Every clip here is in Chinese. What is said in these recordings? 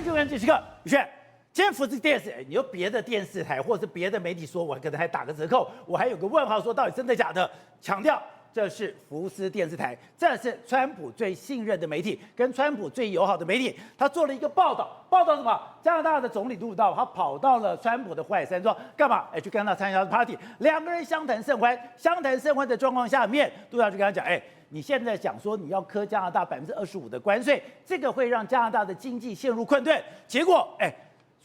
就看这个，宇轩，今天福斯电视，你有别的电视台或者是别的媒体说，我可能还打个折扣，我还有个问号，说到底真的假的？强调这是福斯电视台，这是川普最信任的媒体，跟川普最友好的媒体。他做了一个报道，报道什么？加拿大的总理杜鲁道，他跑到了川普的淮海山庄干嘛？去跟他参加 party， 两个人相谈甚欢。相谈甚欢的状况下面，杜鲁道就跟他讲，你现在讲说你要科加拿大25%的关税，这个会让加拿大的经济陷入困顿。结果，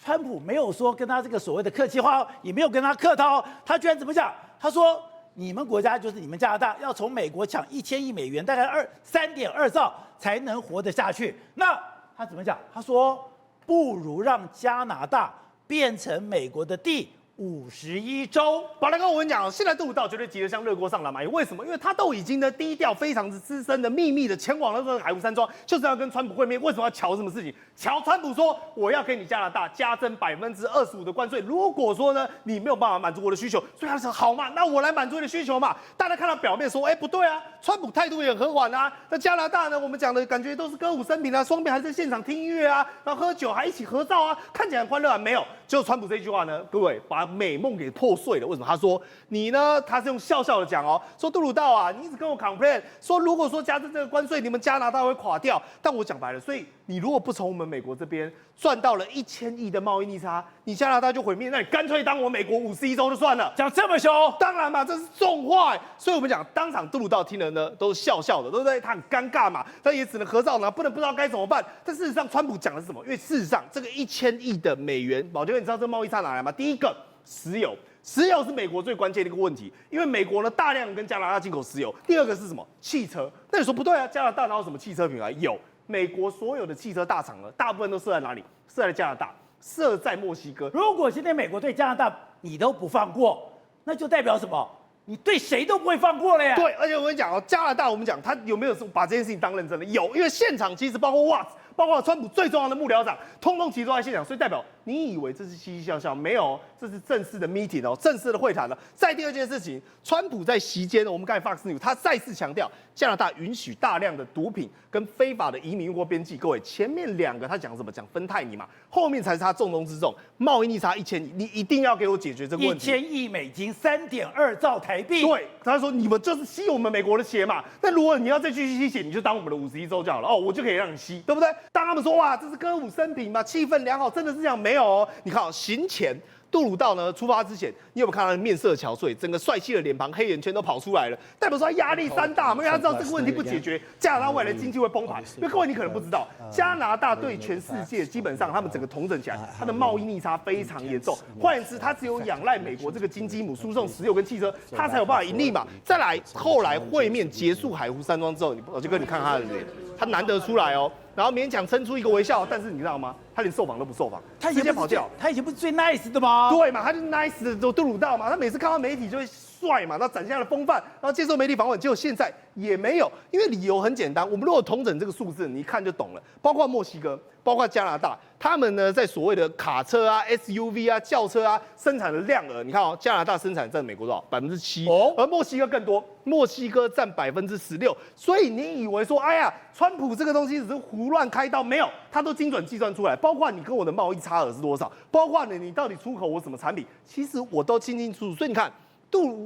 川普没有说跟他这个所谓的客气话，也没有跟他客套，他居然怎么讲？他说你们国家就是你们加拿大要从美国抢1000亿美元，大概3.2兆才能活得下去。那他怎么讲？他说不如让加拿大变成美国的第51州。宝来哥，我跟你讲，现在杜鲁道绝对急得像热锅上篮嘛。为什么？因为他都已经呢低调、非常之资深的、秘密的前往了这个海湖山庄，就是要跟川普会面。为什么要瞧什么事情？瞧川普说我要给你加拿大加征25%的关税。如果说呢你没有办法满足我的需求，所以他说好嘛，那我来满足你的需求嘛。大家看到表面说，不对啊，川普态度也很和缓啊。那加拿大呢，我们讲的感觉都是歌舞升平啊，双边还在现场听音乐啊，然后喝酒还一起合照啊，看起来很欢乐啊。没有，结果川普这一句话呢，各位把美梦给破碎了。为什么？他说你呢？他是用笑笑的讲哦，说杜鲁道啊，你一直跟我 complain 说，如果说加征这个关税，你们加拿大会垮掉。但我讲白了，所以你如果不从我们美国这边赚到了1000亿的贸易逆差，你加拿大就毁灭，那你干脆当我美国51州就算了。讲这么凶，当然嘛，这是重话。所以我们讲，当场杜鲁道听了呢，都是笑笑的，对不对？他很尴尬嘛，但也只能合照呢，不知道该怎么办。但事实上，川普讲的是什么？因为事实上，这个1000亿的美元，宝娟，你知道这贸易差哪来吗？第一个，石油。石油是美国最关键的一个问题，因为美国呢大量跟加拿大进口石油。第二个是什么？汽车。那你说不对啊，加拿大哪有什么汽车品牌？有，美国所有的汽车大厂呢，大部分都设在哪里？设在加拿大，设在墨西哥。如果今天美国对加拿大你都不放过，那就代表什么？你对谁都不会放过了呀。对，而且我跟你讲哦，加拿大我们讲他有没有把这件事情当认真的？有，因为现场其实包括包括川普最重要的幕僚长，通通其实都在现场，所以代表你以为这是嘻嘻笑笑，没有，这是正式的 meeting 哦，正式的会谈了。再第二件事情，川普在席间，我们刚才 Fox News 他再次强调，加拿大允许大量的毒品跟非法的移民越过边际。各位，前面两个他讲什么？讲芬太尼嘛，后面才是他重中之重，贸易逆差1000亿，你一定要给我解决这个问题。1000亿美金，3.2兆台币。对，他说你们就是吸我们美国的血嘛，那如果你要再继续吸血，你就当我们的51州就好了哦，我就可以让你吸，对不对？当他们说哇，这是歌舞升平嘛，气氛良好，真的是这样没有哦？你看哦，行前杜鲁道呢出发之前，你有没有看到他面色憔悴，整个帅气的脸庞黑眼圈都跑出来了，代表说他压力山大，因为他知道这个问题不解决，加拿大未来经济会崩盘。因为各位你可能不知道，加拿大对全世界基本上他们整个统整起来，它的贸易逆差非常严重。换言之，它只有仰赖美国这个金鸡母输送石油跟汽车，它才有办法盈利嘛。再来，后来会面结束海湖山庄之后，我就跟你看他的脸，他难得出来哦。然后勉强撑出一个微笑，但是你知道吗？他连受访都不受访，他直接跑掉。他以前不是最 nice 的吗？对嘛，他就是 nice 的杜鲁道嘛。他每次看到媒体就会帅嘛，然后展现他的风范，然后接受媒体访问。结果现在也没有，因为理由很简单。我们如果统整这个数字，你一看就懂了。包括墨西哥，包括加拿大，他们呢在所谓的卡车啊、SUV 啊、轿车啊生产的量额，你看哦，加拿大生产占美国多少？7%，而墨西哥更多，墨西哥占16%。所以你以为说，哎呀，川普这个东西只是胡乱开刀，没有，他都精准计算出来。包括你跟我的贸易差额是多少，包括你到底出口我什么产品，其实我都清清楚楚。所以你看，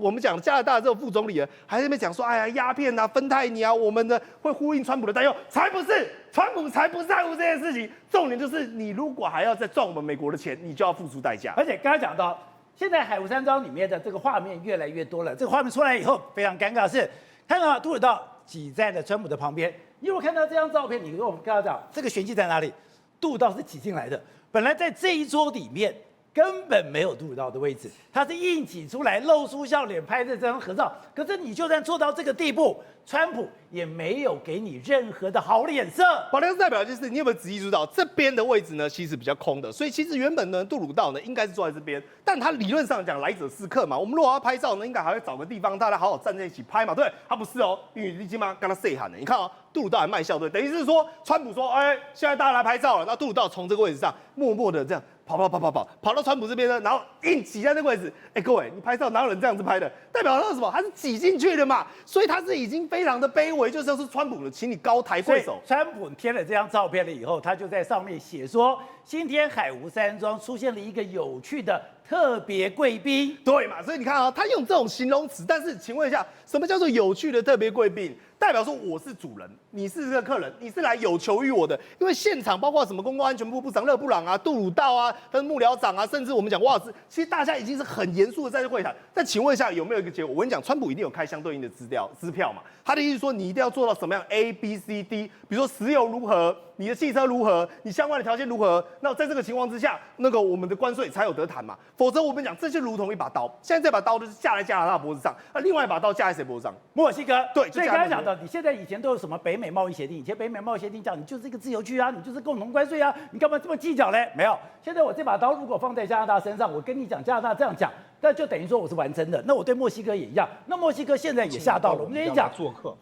我们讲加拿大这个副总理还在那边讲说，哎呀，鸦片啊、芬太尼啊，我们呢会呼应川普的担忧，才不是，川普才不在乎这件事情。重点就是你如果还要再赚我们美国的钱，你就要付出代价。而且刚才讲到，现在海湖山庄里面的这个画面越来越多了。这个画面出来以后，非常尴尬的是，看到杜鲁道挤在了川普的旁边。你如果看到这张照片，你跟我们跟他讲，这个玄机在哪里？杜鲁道是挤进来的，本来在这一桌里面根本没有杜鲁道的位置，他是硬挤出来，露出笑脸拍这张合照。可是你就算做到这个地步，川普也没有给你任何的好脸色。保良代表就是你有没有仔细注意到这边的位置呢？其实比较空的，所以其实原本呢杜鲁道呢应该是坐在这边，但他理论上讲来者是客嘛，我们如果要拍照呢，应该还会找个地方大家好好站在一起拍嘛，对，他不是哦，因为你起码跟他 say 喊的，你看哦，杜鲁道还卖笑对，等于是说川普说，哎，现在大家来拍照了，那杜鲁道从这个位置上默默的这样跑到川普这边呢，然后硬挤在那个位置。哎，各位，你拍照哪有人这样子拍的？代表他是什么？他是挤进去的嘛，所以他是已经非常的卑微，就是川普的，请你高抬贵手。川普贴了这张照片了以后，他就在上面写说，今天海湖山庄出现了一个有趣的特别贵宾。对嘛？所以你看啊，他用这种形容词，但是请问一下，什么叫做有趣的特别贵宾？代表说我是主人，你是这个客人，你是来有求于我的。因为现场包括什么公共安全部部长勒布朗啊、杜鲁道啊、他的幕僚长啊，甚至我们讲瓦尔斯，其实大家已经是很严肃的在这会谈。但请问一下，有没有一个结果？我跟你讲，川普一定有开相对应的支票嘛？他的意思说，你一定要做到什么样 A、B、C、D， 比如说石油如何，你的汽车如何，你相关的条件如何？那在这个情况之下，那个我们的关税才有得谈嘛。否则我们讲这就如同一把刀，现在这把刀就是架在加拿大脖子上，那另外一把刀架在谁脖子上？墨西哥。对，所以刚才讲到，你现在以前都有什么北美贸易协定？以前北美贸易协定讲你就是一个自由区啊，你就是共同关税啊，你干嘛这么计较嘞？没有，现在我这把刀如果放在加拿大身上，我跟你讲加拿大这样讲，那就等于说我是完真的。那我对墨西哥也一样，那墨西哥现在也吓到了。我们跟你讲，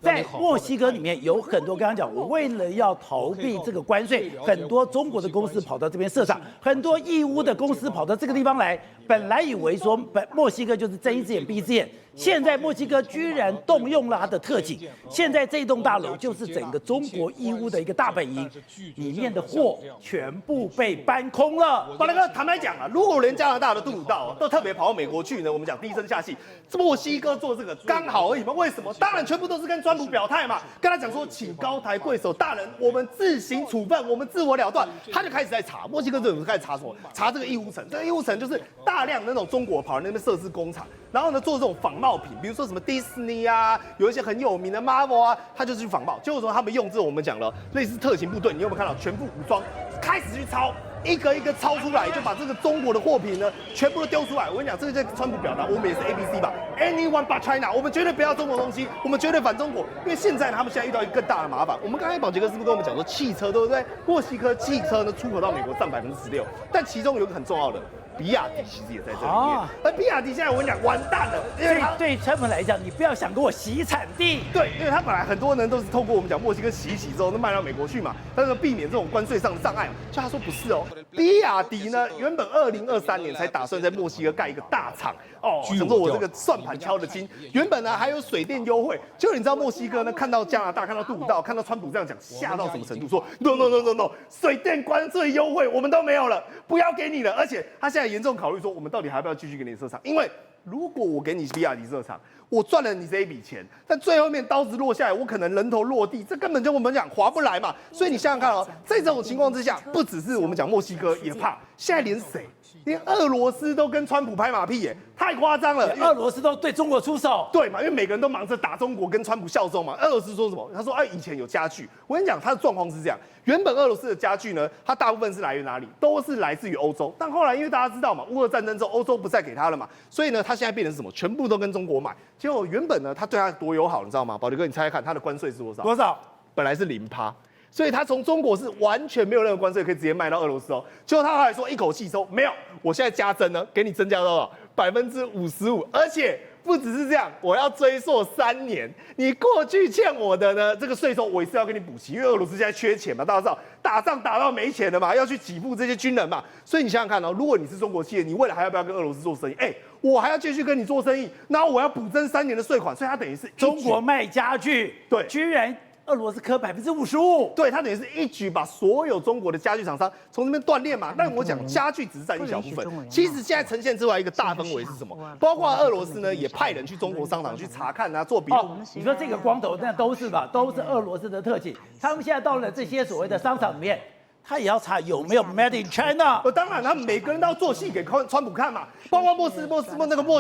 在墨西哥里面有很多，刚刚讲，我为了要逃避这个关税，很多中国的公司跑到这边设厂，很多义乌的公司跑到这个地方来，本来以为说墨西哥就是睁一只眼闭一只眼。现在墨西哥居然动用了它的特警，现在这栋大楼就是整个中国义乌的一个大本营，里面的货全部被搬空了。巴大哥，坦白讲啊，如果连加拿大的杜鲁道都特别跑到美国去呢，我们讲低声下气，墨西哥做这个刚好而已嘛？为什么？当然全部都是跟川普表态嘛，跟他讲说，请高抬贵手，大人，我们自行处分，我们自我了断。他就开始在查，墨西哥政府开始查什么？查这个义乌城，这个义乌城就是大量的那种中国跑到那边设置工厂，然后呢做这种仿冒品，比如说什么迪士尼啊，有一些很有名的 Marvel 啊，他就是去仿冒。结果说他们用这种我们讲了类似特勤部队，你有没有看到全部武装，开始去抄，一个一个抄出来，就把这个中国的货品呢全部都丢出来。我跟你讲，这个在川普表达，我们也是 ABC 吧 ，Anyone but China， 我们绝对不要中国东西，我们绝对反中国。因为现在呢，他们现在遇到一个更大的麻烦。我们刚才宝杰哥是不是跟我们讲说汽车对不对？墨西哥汽车呢出口到美国占16%，但其中有一个很重要的。比亚迪其实也在这里面，而比亚迪现在我跟你讲完蛋了，因为对川普来讲，你不要想跟我洗产地。对，因为他本来很多人都是透过我们讲墨西哥洗一洗之后，那卖到美国去嘛，但是避免这种关税上的障碍。就他说不是哦，比亚迪呢原本2023年才打算在墨西哥盖一个大厂哦，想说我这个算盘敲得精，原本呢还有水电优惠，结果你知道墨西哥呢看到加拿大、看到杜鲁道、看到川普这样讲，吓到什么程度？说 no， 水电关税优惠我们都没有了，不要给你了，而且他现在严重考虑说，我们到底还要不要继续给你设厂？因为如果我给你比亚迪设厂，我赚了你这一笔钱，但最后面刀子落下来，我可能人头落地，这根本就我们讲划不来嘛。所以你想想看哦，在这种情况之下，不只是我们讲墨西哥也怕，现在连谁？连俄罗斯都跟川普拍马屁耶，太夸张了。俄罗斯都对中国出手，对嘛？因为每个人都忙着打中国，跟川普效忠嘛。俄罗斯说什么？他说：“哎，以前有家具。”我跟你讲，他的状况是这样：原本俄罗斯的家具呢，它大部分是来源哪里？都是来自于欧洲。但后来因为大家知道嘛，乌俄战争之后，欧洲不再给他了嘛，所以呢，他现在变成是什么？全部都跟中国买。结果原本呢，他对他多友好，你知道吗？宝杰哥，你猜猜看，他的关税是多少？多少？本来是0%。所以他从中国是完全没有任何关税可以直接卖到俄罗斯哦。结果他后来说一口气说没有，我现在加征呢，给你增加多少？55%，而且不只是这样，我要追溯3年，你过去欠我的呢这个税收，我也是要给你补齐，因为俄罗斯现在缺钱嘛，大家知道打仗打到没钱了嘛，要去给付这些军人嘛。所以你想想看哦，如果你是中国企业，你未来还要不要跟俄罗斯做生意？我还要继续跟你做生意，然后我要补征3年的税款，所以他等于是中国卖家具，对，居然。俄罗斯科55%，对，他等于是一举把所有中国的家具厂商从这边断裂嘛。但我讲家具只是占一小部分，其实现在呈现出来一个大氛围是什么？包括俄罗斯呢也派人去中国商场去查看啊，做笔录。你说这个光头那都是吧，都是俄罗斯的特警，他们现在到了这些所谓的商场里面。他也要查有没有 Made in China。当然，他们每个人都要做戏给川普看嘛。包括墨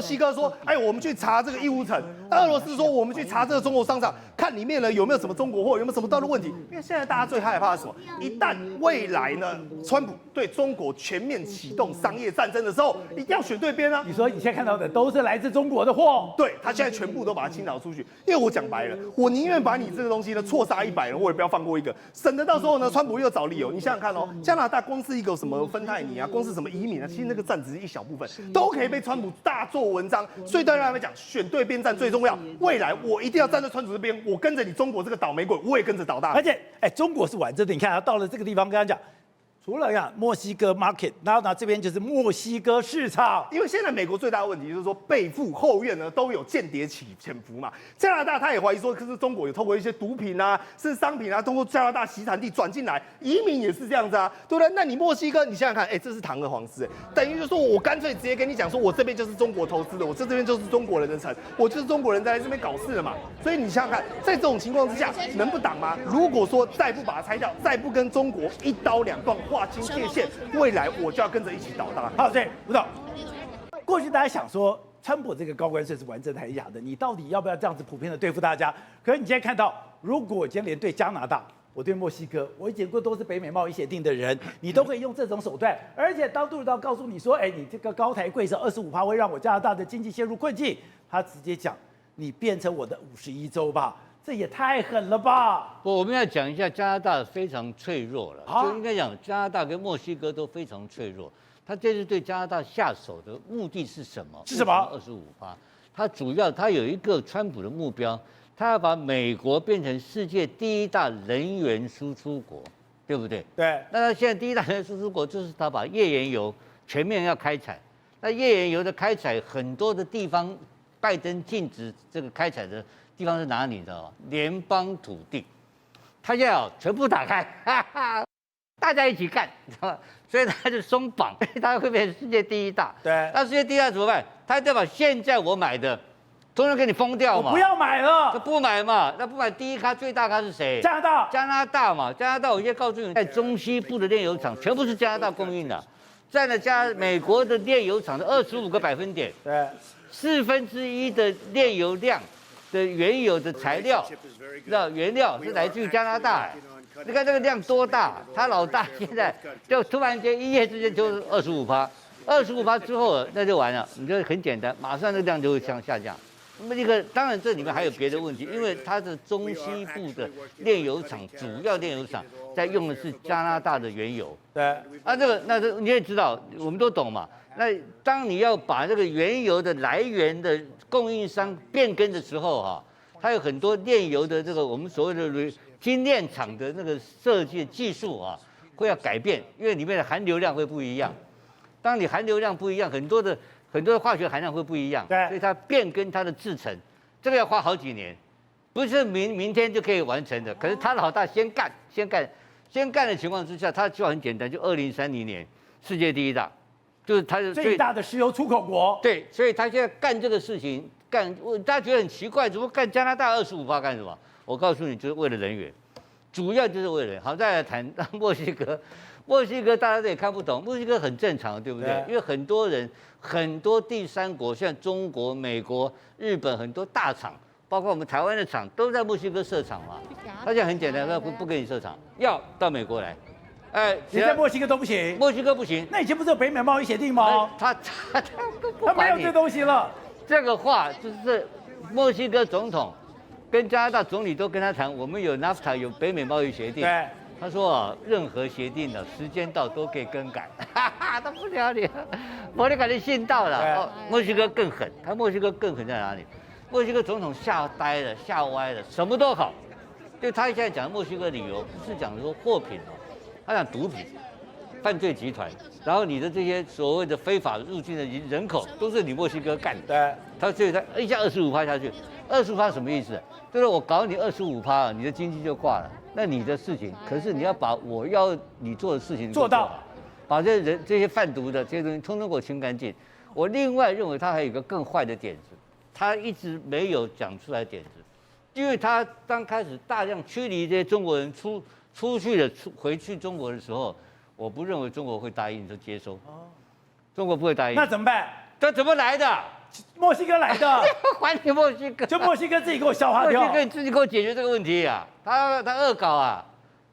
西哥说，哎，我们去查这个义乌城；俄罗斯说，我们去查这个中国商场，看里面呢有没有什么中国货，有没有什么道路问题。因为现在大家最害怕的是什么？一旦未来呢，川普对中国全面启动商业战争的时候，一定要选对边啊。你说你现在看到的都是来自中国的货，对他现在全部都把它倾倒出去。因为我讲白了，我宁愿把你这个东西呢错杀100人，我也不要放过一个，省得到时候呢，川普又找理由。你想想看哦，加拿大光是一个什么芬太尼啊，光是什么移民啊，其实那个占只是一小部分，都可以被川普大做文章。所以对他来讲，选对边站最重要。未来我一定要站在川普这边，我跟着你中国这个倒霉鬼，我也跟着倒大。而且，中国是玩真的。你看他到了这个地方，跟他讲，除了墨西哥 market， 然后呢这边就是墨西哥市场。因为现在美国最大的问题就是说，背负后院呢都有间谍潜伏嘛。加拿大他也怀疑说，可是中国有透过一些毒品啊、是商品啊，通过加拿大习产地转进来，移民也是这样子啊，对不对？那你墨西哥，你想想看，这是堂而皇之，等于就是说我干脆直接跟你讲说，我这边就是中国投资的，我这边就是中国人的城，我就是中国人在这边搞事的嘛。所以你想想看，在这种情况之下，能不挡吗？如果说再不把它拆掉，再不跟中国一刀两断，划清界限，未来我就要跟着一起倒塌。好，对，吴总，过去大家想说，川普这个高官税是玩真的还是假的？你到底要不要这样子普遍的对付大家？可是你今天看到，如果我今天连对加拿大，我对墨西哥，我以前都是北美贸易协定的人，你都可以用这种手段，而且当杜鲁道告诉你说，你这个高抬贵手25%会让我加拿大的经济陷入困境，他直接讲，你变成我的51州吧。这也太狠了吧！我们要讲一下加拿大非常脆弱了，就应该讲加拿大跟墨西哥都非常脆弱。他这次对加拿大下手的目的是什么？是什么？25%。他主要他有一个川普的目标，他要把美国变成世界第一大能源输出国，对不对？对。那他现在第一大能源输出国就是他把页岩油全面要开采。那页岩油的开采，很多的地方拜登禁止这个开采的地方是哪里？你知道吗？联邦土地，他要全部打开，哈哈，大家一起干，知道吗？所以他就松绑，他会变成世界第一大。对，那世界第一大怎么办？他就把现在我买的，通通给你封掉嘛。我不要买了，不买嘛？那不买第一咖最大咖是谁？加拿大。加拿大嘛，加拿大我现在告诉你，在中西部的炼油厂全部是加拿大供应的，占了美国的炼油厂的25个百分点，对1/4的炼油量。的原有的材料，知道原料是来自于加拿大，你看这个量多大？他老大现在就突然间一夜之间就25%，25%之后那就完了，你就很简单，马上这个量就会下降。那么这个当然这里面还有别的问题，因为它的中西部的炼油厂，主要炼油厂在用的是加拿大的原油。对啊，这你也知道，我们都懂嘛。那当你要把这个原油的来源的供应商变更的时候它有很多炼油的这个我们所谓的精炼厂的那个设计技术会要改变，因为里面的含硫量会不一样。当你含硫量不一样，很多的化学含量会不一样，对，所以它变更它的制程，这个要花好几年，不是明天就可以完成的。可是他老大先干的情况之下，他就很简单，就2030年世界第一大。就是他最大的石油出口国，对，所以他现在干这个事情，大家觉得很奇怪，怎么干加拿大25%干什么？我告诉你，就是为了人员，主要就是为了人。好，再来谈墨西哥，墨西哥大家都也看不懂，墨西哥很正常，对不对？对，因为很多人，很多第三国，像中国、美国、日本很多大厂，包括我们台湾的厂，都在墨西哥设厂嘛。他现在很简单，他不给你设厂，要到美国来。你在墨西哥都不行，墨西哥不行。那以前不是有北美贸易协定吗？他没有这东西了。这个话就是墨西哥总统跟加拿大总理都跟他谈，我们有 NAFTA 有北美贸易协定。对，他说任何协定的时间到都可以更改，他不了你，我就感觉信到了。墨西哥更狠，墨西哥更狠在哪里？墨西哥总统吓呆了，吓歪了，什么都好。就他现在讲墨西哥旅游，不是讲说货品他讲毒品、犯罪集团，然后你的这些所谓的非法入境的人口都是你墨西哥干的。对，所以他一下25%下去，25%什么意思？就是我搞你25%，你的经济就挂了。那你的事情，可是你要把我要你做的事情做到，把这些贩毒的这些东西通通给我清干净。我另外认为他还有一个更坏的点子，他一直没有讲出来点子，因为他刚开始大量驱离这些中国人出去的回去中国的时候，我不认为中国会答应就接收。中国不会答应。那怎么办？他怎么来的？墨西哥来的。还你墨西哥？就墨西哥自己给我消化掉。墨西哥你自己给我解决这个问题啊！他恶搞啊！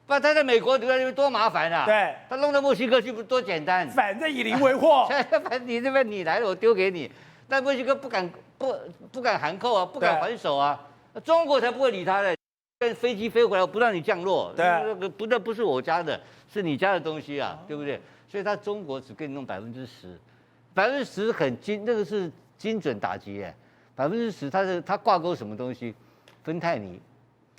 不然他在美国留在那边多麻烦啊！对，他弄到墨西哥去不多简单？反正以邻为壑。反正你这边你来了，我丢给你。但墨西哥不敢函扣啊，不敢还手啊。中国才不会理他的。跟飞机飞回来，我不让你降落，对，那不是我家的，是你家的东西啊，对不对？所以他中国只给你弄10%，10%很那个是精准打击哎，10%它挂钩什么东西？芬太尼，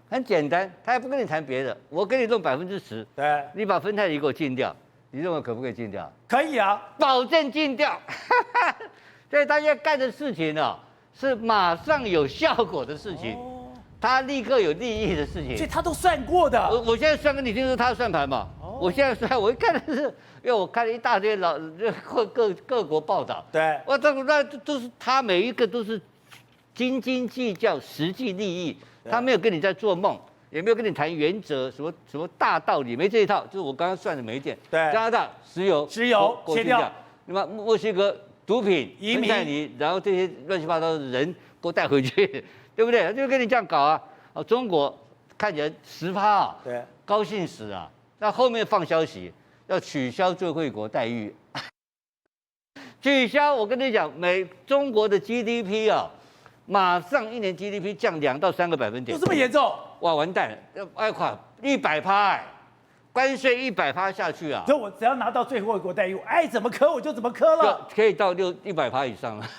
很简单，他也不跟你谈别的，我给你弄10%，对，你把芬太尼给我禁掉，你认为可不可以禁掉？可以啊，保证禁掉。所以他现在干的事情呢，是马上有效果的事情，他立刻有利益的事情。所以他都算过的。我现在算给你听，是他的算盘嘛。我现在算，我一看的是，因为我看了一大堆各国报道，对，那都是他每一个都是斤斤计较实际利益，他没有跟你在做梦，也没有跟你谈原则，什么大道理，没这一套。就是我刚刚算的每一点。对，加拿大石油切掉，那么墨西哥毒品、移民，然后这些乱七八糟的人给我带回去，对不对？他就跟你这样搞啊。中国看起来10%啊，对，高兴死啊。那后面放消息要取消最惠国待遇，取消。我跟你讲，中国的 GDP 啊，马上1年 GDP 降2到3个百分点，有这么严重？哇，完蛋了，要垮100%哎，关税100%下去啊！所以我只要拿到最惠国待遇，爱怎么磕我就怎么磕了，可以到100%以上了。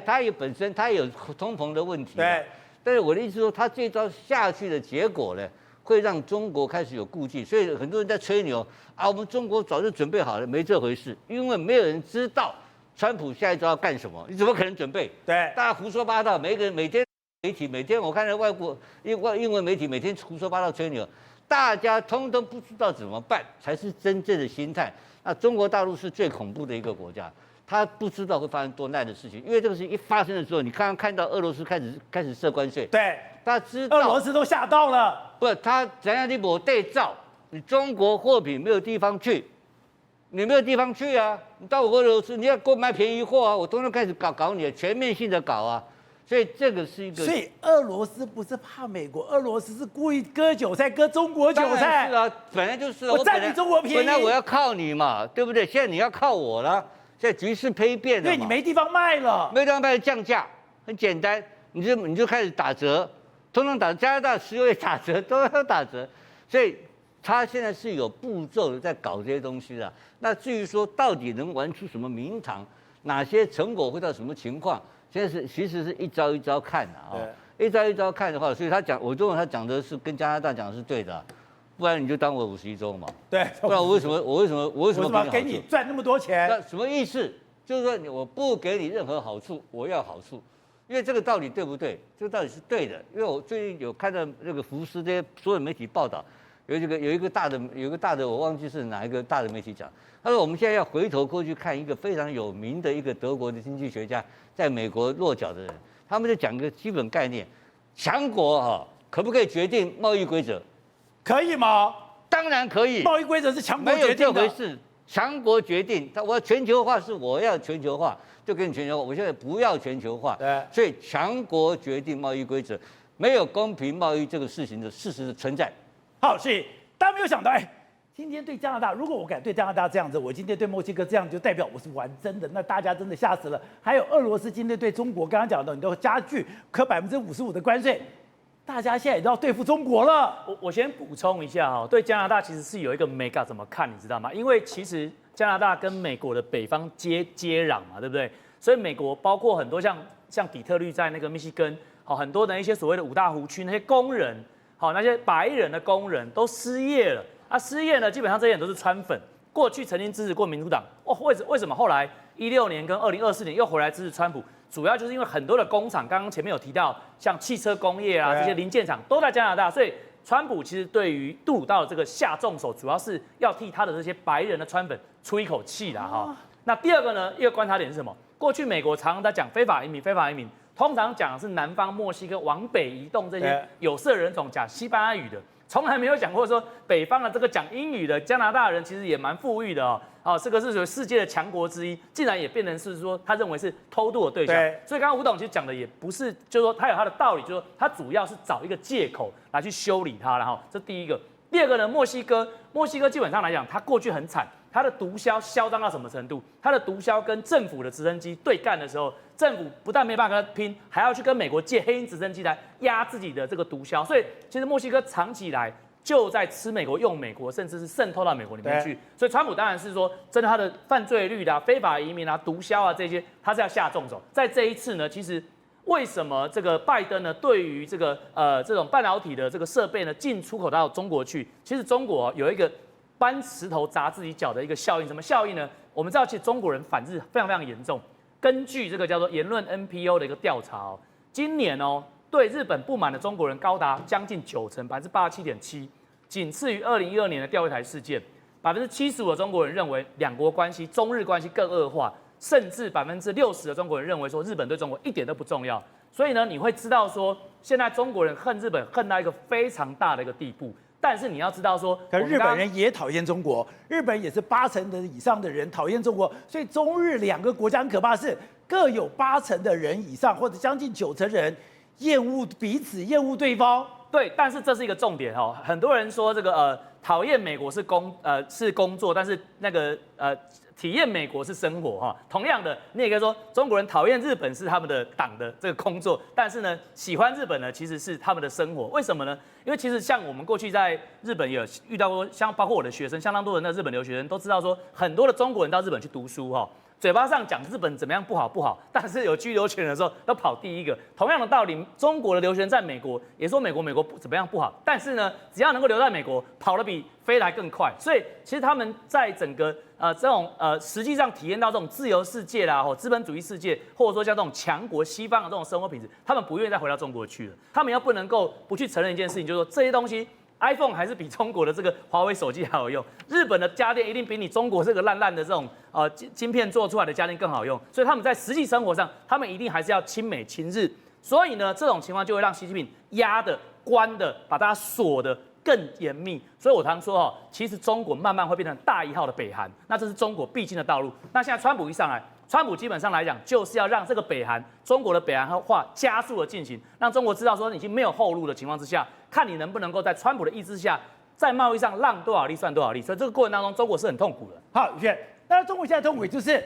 它也本身它也有通膨的问题，对。但是我的意思说，它这招下去的结果呢，会让中国开始有顾忌，所以很多人在吹牛啊，我们中国早就准备好了，没这回事，因为没有人知道川普下一招要干什么，你怎么可能准备？对，大家胡说八道，每一个人每天我看到外国英文媒体每天胡说八道吹牛，大家通通不知道怎么办才是真正的心态。那中国大陆是最恐怖的一个国家。他不知道会发生多烂的事情，因为这个事情一发生的时候，你刚刚看到俄罗斯开始设关税，对，他知道俄罗斯都吓到了，不，他怎样你没对照，你中国货品没有地方去，你没有地方去啊，你到俄罗斯你要给我买便宜货啊，我通通开始搞你，全面性的搞啊，所以这个是一个，所以俄罗斯不是怕美国，俄罗斯是故意割韭菜，割中国韭菜，是啊，本来就是我占你中国便宜，本来我要靠你嘛，对不对？现在你要靠我了。现在局势丕变了，因为你没地方卖了，没地方卖降价，很简单，你就开始打折，通通打，加拿大石油也打折，都要打折，所以他现在是有步骤的在搞这些东西的。那至于说到底能玩出什么名堂，哪些成果会到什么情况，现在其实是一招一招看的啊，一招一招看的话，所以我认为他讲的是跟加拿大讲的是对的。不然你就当我51州嘛？对，不然我为什么给你赚那么多钱？那什么意思？就是说我不给你任何好处，我要好处，因为这个道理对不对？这个道理是对的，因为我最近有看到那个福斯这些所有媒体报道，有一个大的，我忘记是哪一个大的媒体讲，他说我们现在要回头过去看一个非常有名的一个德国的经济学家，在美国落脚的人，他们就讲一个基本概念，强国可不可以决定贸易规则？可以吗？当然可以。贸易规则是强国决定的，没有这回事。强国决定，我要全球化，是我要全球化，就跟你全球化。我现在不要全球化，对，所以强国决定贸易规则，没有公平贸易这个事情的事实的存在。好，所以大家没有想到，今天对加拿大，如果我敢对加拿大这样子，我今天对墨西哥这样，就代表我是玩真的，那大家真的吓死了。还有俄罗斯今天对中国，刚刚讲的，你都加剧科55%的关税。大家现在也都要对付中国了。我先补充一下哈，对加拿大其实是有一个 mega 怎么看，你知道吗？因为其实加拿大跟美国的北方接壤嘛，对不对？所以美国包括很多像底特律在那个密西根，好很多的一些所谓的五大湖区那些工人，好那些白人的工人都失业了啊，失业呢基本上这些人都是川粉，过去曾经支持过民主党，为什么后来16年跟2024年又回来支持川普？主要就是因为很多的工厂，刚刚前面有提到，像汽车工业啊这些零件厂都在加拿大，所以川普其实对于杜鲁道的这个下重手，主要是要替他的这些白人的川粉出一口气啦哈。那第二个呢，一个观察点是什么？过去美国常常在讲非法移民，通常讲的是南方墨西哥往北移动这些有色人种讲西班牙语的，从来没有讲过说北方的这个讲英语的加拿大人其实也蛮富裕的哦。这个是属于世界的强国之一，竟然也变成是说他认为是偷渡的对象。所以刚刚吴董其实讲的也不是，就是说他有他的道理，就是说他主要是找一个借口来去修理他，然后这第一个。第二个呢，墨西哥基本上来讲，他过去很惨，他的毒枭嚣张到什么程度？他的毒枭跟政府的直升机对干的时候，政府不但没办法跟他拼，还要去跟美国借黑鹰直升机来压自己的这个毒枭。所以其实墨西哥长期以来就在吃美国、用美国，甚至是渗透到美国里面去。所以川普当然是说，针对他的犯罪率啦、非法移民啊、毒枭啊这些，他是要下重手。在这一次呢，其实为什么这个拜登呢，对于这种半导体的这个设备呢进出口到中国去，其实中国有一个搬石头砸自己脚的一个效应。什么效应呢？我们知道，其实中国人反日非常非常严重。根据这个叫做言论 NPO 的一个调查哦，今年哦对日本不满的中国人高达将近90%，87.7%，仅次于2012年的钓鱼台事件。75%的中国人认为两国关系、中日关系更恶化，甚至60%的中国人认为说日本对中国一点都不重要。所以呢，你会知道说，现在中国人恨日本恨到一个非常大的一个地步。但是你要知道说，可日本人也讨厌中国，日本也是80%以上的人讨厌中国，所以中日两个国家很可怕是各有80%的人以上，或者将近90%人厌恶彼此，厌恶对方。对，但是这是一个重点哦。很多人说这个讨厌美国是工作，但是那个体验美国是生活哈。同样的，你也可以说中国人讨厌日本是他们的党的这个工作，但是呢，喜欢日本呢其实是他们的生活。为什么呢？因为其实像我们过去在日本有遇到过，像包括我的学生，相当多的日本留学生都知道说，很多的中国人到日本去读书哈。嘴巴上讲日本怎么样不好，但是有居留权的时候要跑第一个。同样的道理，中国的留学生在美国也说美国怎么样不好，但是呢，只要能够留在美国，跑得比飞来更快。所以其实他们在整个这种实际上体验到这种自由世界啦，或资本主义世界，或者说像这种强国西方的这种生活品质，他们不愿意再回到中国去了。他们要不能够不去承认一件事情，就是说这些东西。iPhone 还是比中国的这个华为手机还好用，日本的家电一定比你中国这个烂的这种晶片做出来的家电更好用，所以他们在实际生活上，他们一定还是要亲美亲日。所以呢，这种情况就会让习近平压的、关的，把大家锁的更严密。所以我常说其实中国慢慢会变成大一号的北韩，那这是中国必经的道路。那现在川普一上来。川普基本上来讲，就是要让这个北韩、中国的北韩化加速的进行，让中国知道说已经没有后路的情况之下，看你能不能够在川普的意志下，在贸易上让多少利算多少利。所以这个过程当中，中国是很痛苦的。好，宇轩，当然中国现在痛苦就是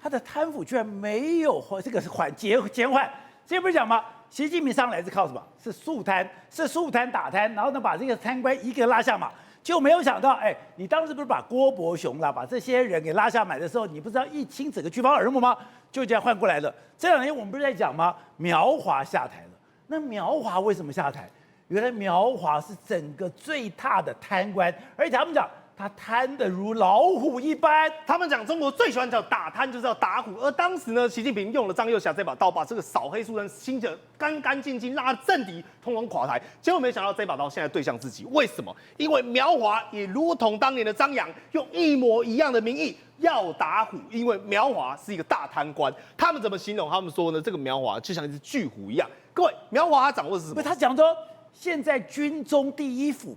他的贪腐居然没有这个减缓。之前不是讲吗？习近平上来是靠什么？是肃贪打贪，然后呢把这个贪官一个拉下马。就没有想到，你当时不是把郭伯雄啦，把这些人给拉下马的时候，你不是要一清整个军方耳目吗？就这样换过来了。这2年我们不是在讲吗？苗华下台了。那苗华为什么下台？原来苗华是整个最大的贪官，而且他们讲他贪得如老虎一般。他们讲中国最喜欢叫打贪，就是要打虎。而当时呢，习近平用了张又侠这把刀，把这个扫黑除恶清得干干净净，拉政敌通通垮台。结果没想到这把刀现在对向自己，为什么？因为苗华也如同当年的张扬，用一模一样的名义要打虎。因为苗华是一个大贪官，他们怎么形容？他们说呢，这个苗华就像一只巨虎一样。各位，苗华他掌握的是什么？他讲说，现在军中第一腐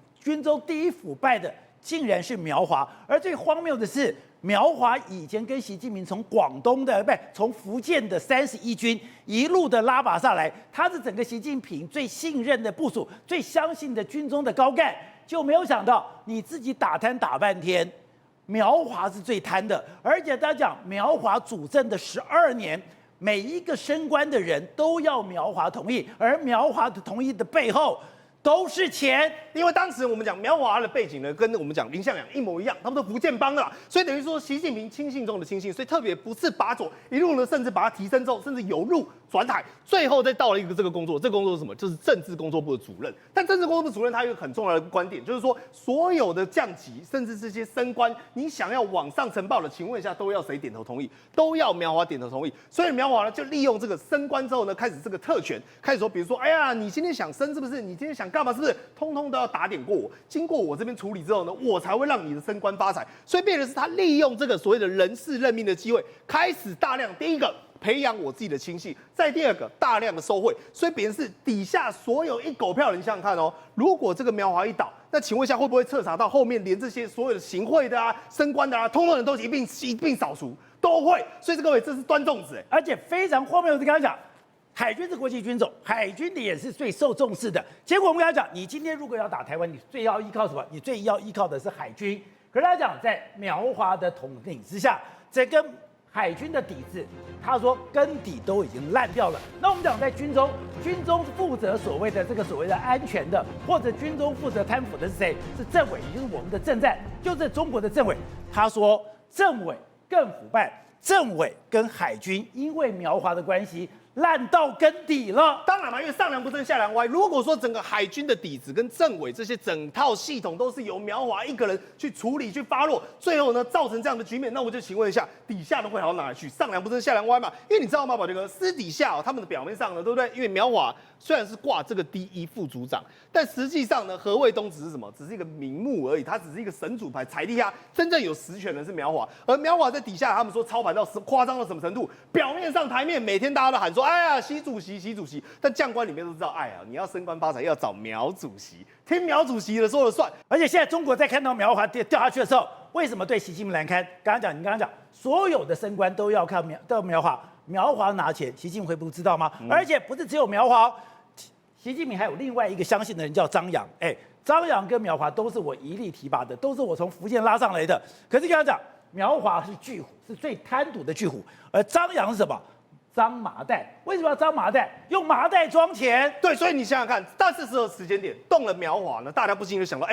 败的。竟然是苗华，而最荒谬的是，苗华以前跟习近平从从福建的31军一路的拉拔上来，他是整个习近平最信任的部属、最相信的军中的高干，就没有想到你自己打贪打半天，苗华是最贪的，而且他讲苗华主政的12年。每一个升官的人都要苗华同意，而苗华的同意的背后。都是钱，因为当时我们讲苗华的背景呢，跟我们讲林向阳一模一样，他们都福建帮的啦，所以等于说习近平亲信中的亲信，所以特别不是拔左，一路呢甚至把他提升之后，甚至有入转台，最后再到了一个这个工作，这个工作是什么？就是政治工作部的主任。但政治工作部主任他有一个很重要的观点，就是说所有的降级，甚至这些升官，你想要往上呈报的，请问一下都要谁点头同意？都要苗华点头同意。所以苗华呢就利用这个升官之后呢，开始这个特权，开始说，比如说，哎呀，你今天想升是不是？你今天想干嘛？是不是通通都要打点过我？经过我这边处理之后呢，我才会让你的升官发财。所以变成是他利用这个所谓的人事任命的机会，开始大量第一个培养我自己的亲信，再第二个大量的收贿。所以别人是底下所有一狗票人，你想想看哦，如果这个苗华一倒，那请问一下会不会彻查到后面连这些所有的行贿的啊、升官的啊，通通人都一并扫除？都会。所以各位这是端粽子而且非常荒谬的跟他讲。海军是国际军种，海军的也是最受重视的。结果我们跟他讲，你今天如果要打台湾，你最要依靠什么？你最要依靠的是海军。可是他讲，在苗华的统领之下，整个海军的底子，他说根底都已经烂掉了。那我们讲在军中负责所谓的安全的，或者军中负责贪腐的是谁？是政委，也就是我们的政战，就是中国的政委。他说政委更腐败。政委跟海军因为苗华的关系烂到根底了。当然嘛，因为上梁不正下梁歪。如果说整个海军的底子跟政委这些整套系统都是由苗华一个人去处理、去发落，最后呢造成这样的局面，那我就请问一下，底下的会好到哪里去？上梁不正下梁歪嘛？因为你知道吗，宝杰哥，私底下他们的表面上呢，对不对？因为苗华虽然是挂这个第一副组长，但实际上呢，何卫东只是什么？只是一个名目而已，他只是一个神主牌，踩地下真正有实权的是苗华，而苗华在底下，他们说操盘到夸张到什么程度？表面上台面每天大家都喊说，哎呀，习主席，习主席，但将官里面都知道，哎呀，你要升官发财要找苗主席，听苗主席的说了算。而且现在中国在看到苗华掉下去的时候，为什么对习近平难堪？你刚刚讲，所有的升官都要看苗华，苗华拿钱，习近平会不知道吗？而且不是只有苗华，习近平还有另外一个相信的人叫张扬，张扬跟苗华都是我一力提拔的，都是我从福建拉上来的。可是跟他讲，苗华是巨虎，是最贪赌的巨虎，而张扬是什么？张麻袋。为什么要张麻袋？用麻袋装钱。对，所以你想想看，但是时候时间点动了苗华呢，大家不禁就想到，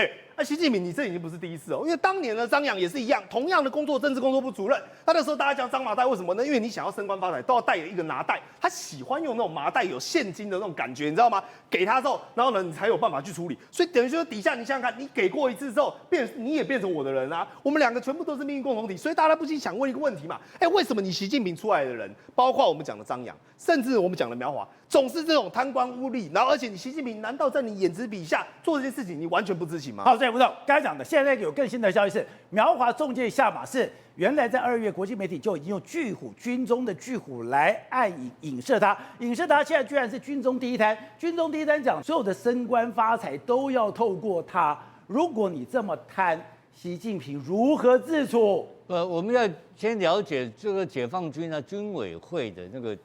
习近平你这已经不是第一次哦，因为当年呢张扬也是一样，同样的工作，政治工作部主任，那时候大家讲张麻袋，为什么呢？因为你想要升官发财，都要带一个拿袋，他喜欢用那种麻袋有现金的那种感觉，你知道吗？给他之后，然后呢你才有办法去处理，所以等于说底下你想想看，你给过一次之后，你也变成我的人啊，我们两个全部都是命运共同体，所以大家不禁想问一个问题嘛，为什么你习近平出来的人，包括我们讲的张扬，甚至我们讲的苗华，总是这种贪官污吏，然后而且你习近平难道在你眼皮底下做这件事情，你完全不知情吗？好，所以吴总刚才讲的，现在有更新的消息是，苗华中介下马是原来在2月国际媒体就已经用巨虎军中的巨虎来暗影射他，影射他现在居然是军中第一摊，军中第一摊讲所有的升官发财都要透过他，如果你这么贪，习近平如何自处？我们要先了解这个解放军啊军委会的那个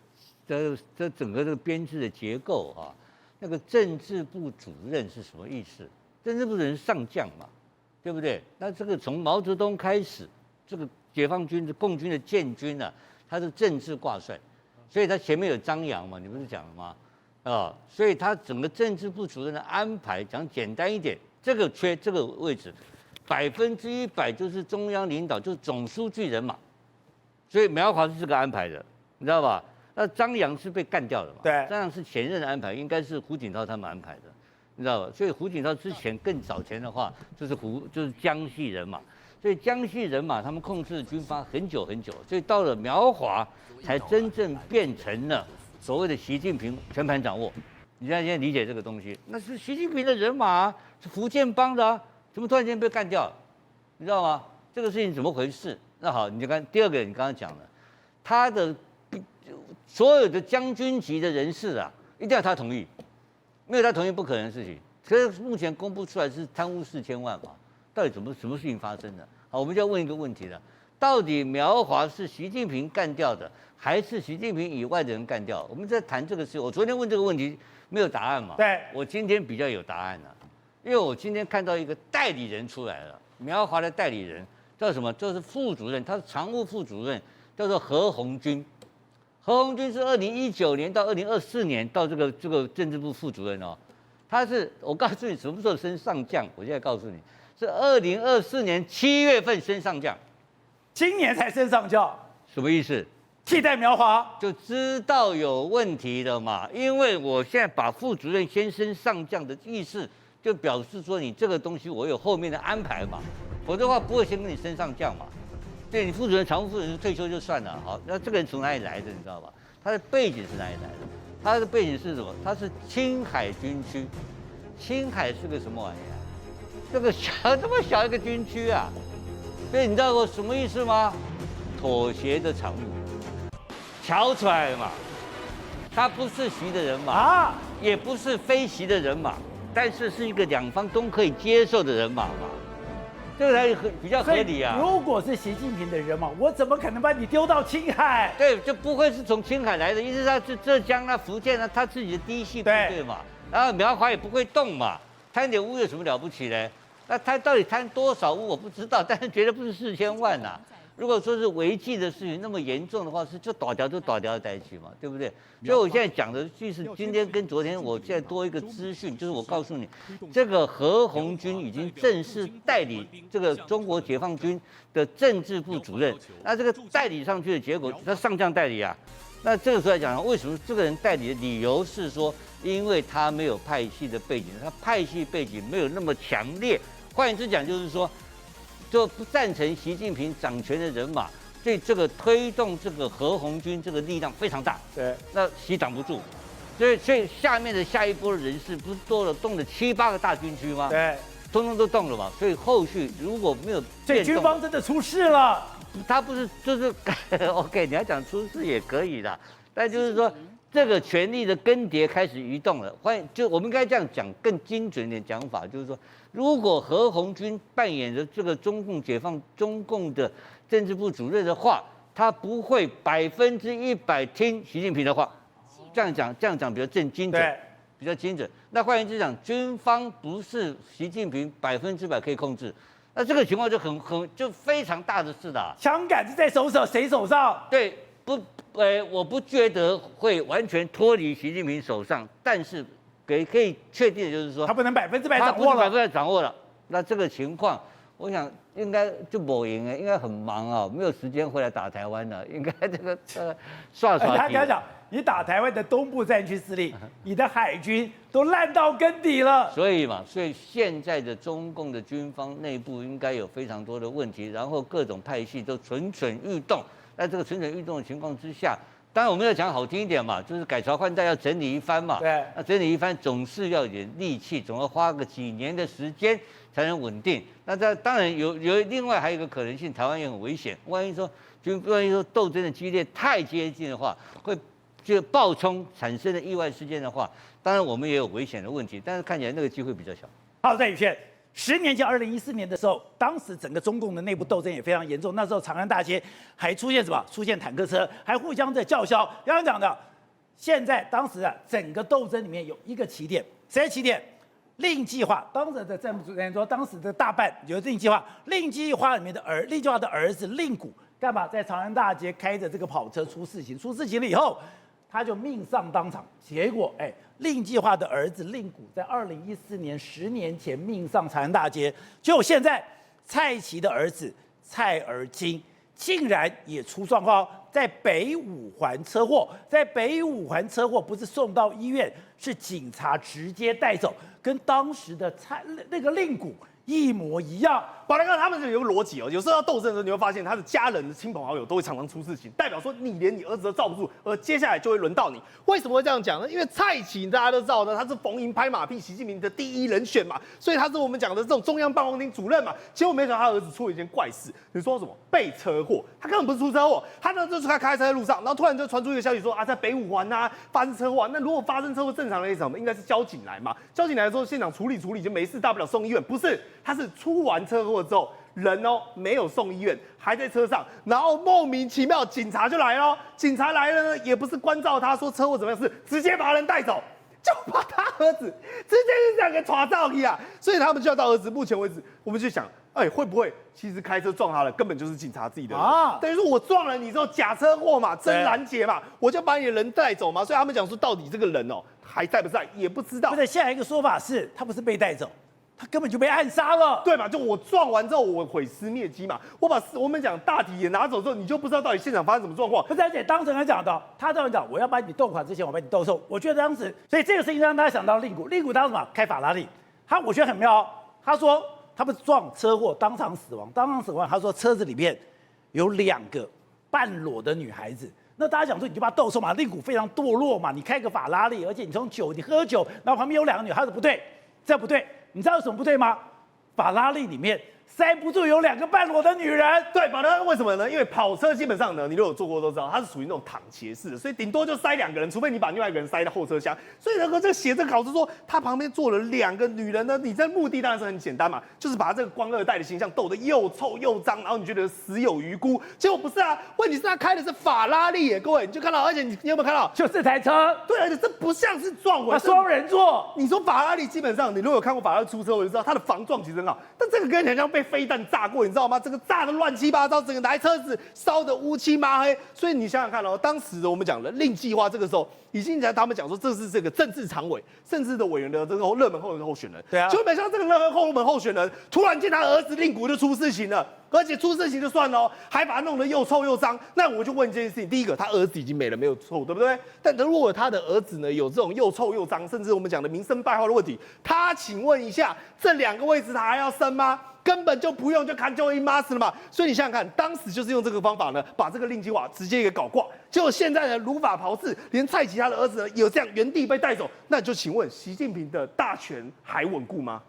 这整个这个编制的结构啊，那个政治部主任是什么意思？政治部主任是上将嘛，对不对？那这个从毛泽东开始，这个解放军的共军的建军啊，他是政治挂帅，所以他前面有张扬嘛，你不是讲了吗？所以他整个政治部主任的安排，讲简单一点，这个缺这个位置，100%就是中央领导，就是总书记人马，所以苗华是这个安排的，你知道吧？那张扬是被干掉的嘛？对，张扬是前任的安排，应该是胡锦涛他们安排的，你知道吧？所以胡锦涛之前更早前的话，就是江西人马，所以江西人马他们控制军阀很久很久，所以到了苗华才真正变成了所谓的习近平全盘掌握。你现在理解这个东西，那是习近平的人马，是福建帮的怎么突然间被干掉？你知道吗？这个事情怎么回事？那好，你就看第二个，你刚刚讲了，他的所有的将军级的人士啊，一定要他同意，没有他同意不可能的事情。可是目前公布出来是贪污4000万嘛，到底什么事情发生的？好，我们就要问一个问题了：到底苗华是习近平干掉的，还是习近平以外的人干掉？我们在谈这个事，我昨天问这个问题没有答案嘛？对，我今天比较有答案了，因为我今天看到一个代理人出来了，苗华的代理人叫什么？就是副主任，他是常务副主任，叫做何鸿钧。何鸿钧是2019年到2024年到这个政治部副主任哦，他是我告诉你什么时候升上将，我现在告诉你是2024年7月份升上将，今年才升上校，什么意思？替代苗华就知道有问题了嘛，因为我现在把副主任先升上将的意思，就表示说你这个东西我有后面的安排嘛，否则的话不会先跟你升上将嘛。对你副主任、常务副主任退休就算了，好，那这个人从哪里来的，你知道吧？他的背景是哪里来的？他的背景是什么？他是青海军区，青海是个什么玩意啊？这么小一个军区啊，所以你知道我什么意思吗？妥协的产物，瞧出来了嘛？他不是习的人马也不是非习的人马，但是是一个两方都可以接受的人马嘛。这个才比较合理啊！如果是习近平的人嘛，我怎么可能把你丢到青海？对，就不会是从青海来的，因为他是浙江啊、福建啊，他自己的嫡系部队嘛。然后苗华也不会动嘛，贪点污有什么了不起嘞？那他到底贪多少污我不知道，但是绝对不是4000万呐。如果说是违纪的事情那么严重的话，是就打掉在一起嘛，对不对？所以我现在讲的就是今天跟昨天，我现在多一个资讯，就是我告诉你，这个何鸿钧已经正式代理这个中国解放军的政治部主任。那这个代理上去的结果，他上将代理啊。那这个时候来讲，为什么这个人代理的理由是说，因为他没有派系的背景，他派系背景没有那么强烈。换言之讲，就是说，就不赞成习近平掌权的人马，对这个推动这个何鸿钧这个力量非常大。对，那习挡不住，所以下面的下一波的人士不是动了7、8个大军区吗？对，通通都动了嘛。所以后续如果没有所以军方真的出事了。他不是就是 OK， 你要讲出事也可以的，但就是说这个权力的更迭开始移动了。就我们应该这样讲，更精准一点讲法，就是说，如果何鸿钧扮演着这个中共的政治部主任的话，他不会100%听习近平的话。这样讲比较精准，比较精准。那换言之讲，军方不是习近平100%可以控制。那这个情况就非常大的事了。枪杆是在谁手上？对，我不觉得会完全脱离习近平手上，但是可以确定的就是说，他不能100%掌握了。他不是100%掌握了。那这个情况，我想应该就没赢了，应该很忙啊，没有时间回来打台湾了，应该这个刷。他跟他讲，你打台湾的东部战区司令，你的海军都烂到根底了。所以现在的中共的军方内部应该有非常多的问题，然后各种派系都蠢蠢欲动。在这个蠢蠢欲动的情况之下，当然我们要讲好听一点嘛，就是改朝换代要整理一番嘛。对，那整理一番总是要有点力气，总要花个几年的时间才能稳定。那这当然有另外还有一个可能性，台湾也很危险。万一说斗争的激烈太接近的话，会就爆冲产生的意外事件的话，当然我们也有危险的问题，但是看起来那个机会比较小。好，在宇轩，10年前2014年的时候，当时整个中共的内部斗争也非常严重。那时候长安大街还出现什么？出现坦克车，还互相在叫嚣。刚刚讲的，现在当时整个斗争里面有一个起点，谁的起点？令计划，当时的政府主任说，当时的大办有令计划，令计划里面的令计划的儿子令谷干嘛？在长安大街开着这个跑车出事情了以后，他就命丧当场。结果，令计划的儿子令谷在2014年10年前命丧长安大街，结果现在蔡奇的儿子蔡而金竟然也出状况，在北五环车祸，不是送到医院，是警察直接带走，跟当时的那个令谷一模一样。宝来哥他们是有个逻辑哦，有时候要斗争的时候，你会发现他的家人的亲朋好友都会常常出事情，代表说你连你儿子都罩不住，而接下来就会轮到你。为什么会这样讲呢？因为蔡奇大家都知道呢，他是逢迎拍马屁习近平的第一人选嘛，所以他是我们讲的这种中央办公厅主任嘛。结果没想到他儿子出了一件怪事，你说什么？被车祸？他根本不是出车祸，他呢就是他开车在路上，然后突然就传出一个消息说在北五环发生车祸。那如果发生车祸，正常来讲应该是交警来嘛，交警来的时候现场处理就没事，大不了送医院。不是，他是出完车祸之后。人没有送医院，还在车上，然后莫名其妙警察就来了。警察来了呢，也不是关照他说车祸怎么样，是直接把人带走，就把他儿子直接是这样给抓到去啊。所以他们就要到儿子。目前为止，我们就想，会不会其实开车撞他了，根本就是警察自己的人啊？等于说我撞了你之后假车祸嘛，真拦截嘛，我就把你的人带走嘛。所以他们讲说，到底这个人还在不在也不知道。不是，现在一个说法是，他不是被带走。他根本就被暗杀了，对嘛？就我撞完之后，我毁尸灭迹嘛。我们讲大体也拿走之后，你就不知道到底现场发生什么状况。不是，而且当时他讲的，他这样讲，我要把你斗垮之前，我把你斗瘦。我觉得当时，所以这个事情让大家想到令谷当时什么？开法拉利，我觉得很妙。他说他不是撞车祸当场死亡，他说车子里面有2个半裸的女孩子。那大家讲说你就把他斗瘦嘛，令谷非常堕落嘛，你开个法拉利，而且你喝酒，然后旁边有2个女孩子，不对，这不对。你知道有什么不对吗？法拉利里面塞不住有2个半裸的女人。对，宝德为什么呢？因为跑车基本上呢，你如果有坐过都知道，它是属于那种躺斜式的，所以顶多就塞2个人，除非你把另外1个人塞到后车厢。所以这个写这个稿子说，他旁边坐了2个女人呢，你这目的当然是很简单嘛，就是把这个官二代的形象斗得又臭又脏，然后你觉得死有余辜。结果不是啊，问题是他开的是法拉利耶，各位你就看到，而且你有没有看到？就这台车，对，而且这不像是撞毁，双人座。你说法拉利基本上，你如果有看过法拉利出车，我就知道它的防撞其实很好，但这个跟人家被飞弹炸过，你知道吗？这个炸的乱七八糟，整个台车子烧得乌漆麻黑。所以你想想看哦，当时我们讲的令计划，这个时候已经在他们讲说这是这个政治常委、政治的委员的这个热门候选人。对啊，结果没想到这个热门候选人突然间他儿子令谷就出事情了。而且出事情就算了，还把他弄得又臭又脏。那我就问一件事情：第一个，他儿子已经没了，没有错，对不对？但如果他的儿子呢有这种又臭又脏，甚至我们讲的名声败坏的问题，他请问一下，这2个位置他还要升吗？根本就不用，就看就一 mas 了嘛。所以你想想看，当时就是用这个方法呢，把这个令计划直接给搞挂。结果现在呢，如法炮制，连蔡奇他的儿子呢有这样原地被带走，那就请问，习近平的大权还稳固吗？